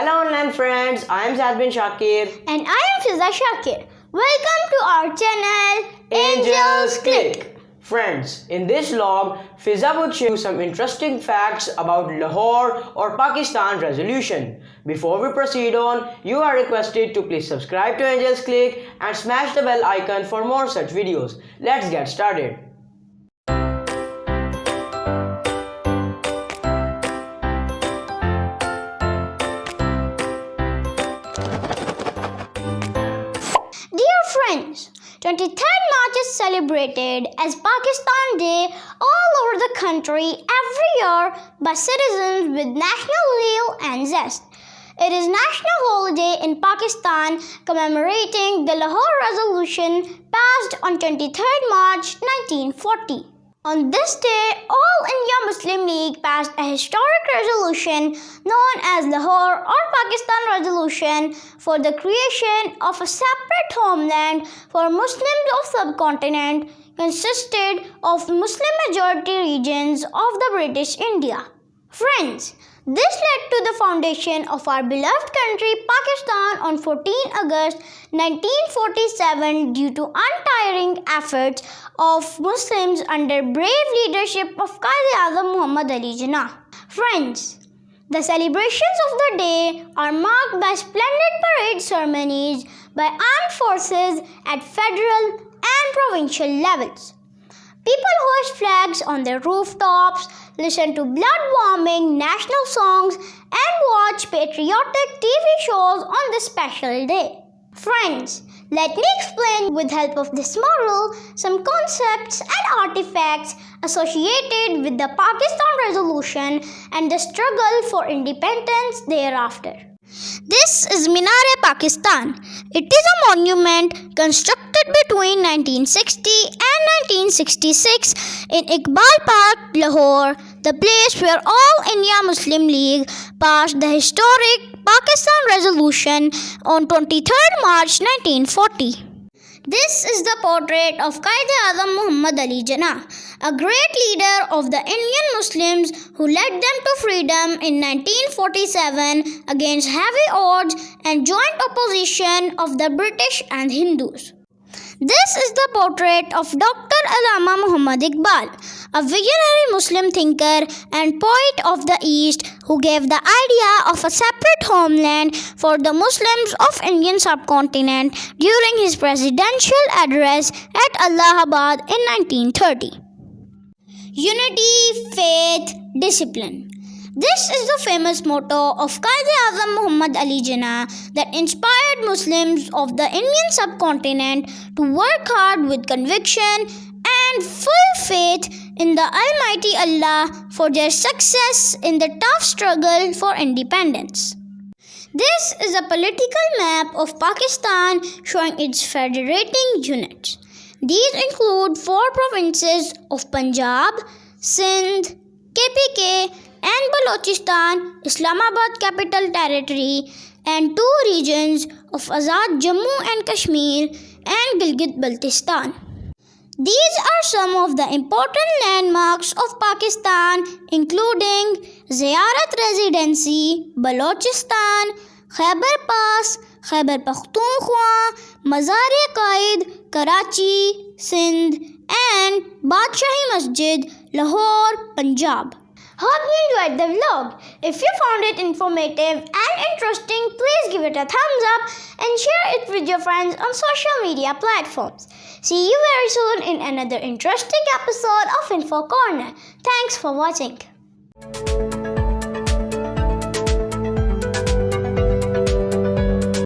Hello online friends, I am Zaid bin Shakir and I am Fizza Shakir. Welcome to our channel Angels Click. Friends, in this vlog, Fizza would share you some interesting facts about Lahore or Pakistan Resolution. Before we proceed on, you are requested to please subscribe to Angels Click and smash the bell icon for more such videos. Let's get started. Dear friends, 23rd March is celebrated as Pakistan Day all over the country every year by citizens with national zeal and zest. It is national holiday in Pakistan commemorating the Lahore Resolution passed on 23rd March 1940. On this day, all India Muslim League passed a historic resolution known as Lahore or Pakistan Resolution for the creation of a separate homeland for Muslims of Subcontinent consisted of Muslim majority regions of the British India. Friends, this led to the foundation of our beloved country Pakistan on 14 August 1947 due to untiring efforts of Muslims under brave leadership of Quaid-e-Azam Muhammad Ali Jinnah. Friends, the celebrations of the day are marked by splendid parade ceremonies by armed forces at federal and provincial levels. People hoist flags on their rooftops, listen to blood-warming national songs, and watch patriotic TV shows on this special day. Friends, let me explain with help of this model some concepts and artifacts associated with the Pakistan Resolution and the struggle for independence thereafter. This is Minar-e-Pakistan. It is a monument constructed between 1960 and 1966 in Iqbal Park, Lahore, the place where all India Muslim League passed the historic Pakistan Resolution on 23rd March 1940. This is the portrait of Quaid-e-Azam Muhammad Ali Jinnah, a great leader of the Indian Muslims who led them to freedom in 1947 against heavy odds and joint opposition of the British and Hindus. This is the portrait of Dr. Allama Muhammad Iqbal, a visionary Muslim thinker and poet of the East who gave the idea of a separate homeland for the Muslims of Indian subcontinent during his presidential address at Allahabad in 1930. Unity, faith, discipline. This is the famous motto of Quaid-e-Azam Muhammad Ali Jinnah that inspired Muslims of the Indian subcontinent to work hard with conviction and full faith in the Almighty Allah for their success in the tough struggle for independence. This is a political map of Pakistan showing its federating units. These include 4 provinces of Punjab, Sindh, KPK, and Balochistan, Islamabad Capital Territory, and 2 regions of Azad Jammu and Kashmir and Gilgit-Baltistan. These are some of the important landmarks of Pakistan, including Ziyarat Residency, Balochistan, Khyber Pass, Khyber Pakhtunkhwa, Mazar-e-Qaid, Karachi, Sindh, and Badshahi Masjid, Lahore, Punjab. Hope you enjoyed the vlog. If you found it informative and interesting, please give it a thumbs up and share it with your friends on social media platforms. See you very soon in another interesting episode of Info Corner. Thanks for watching.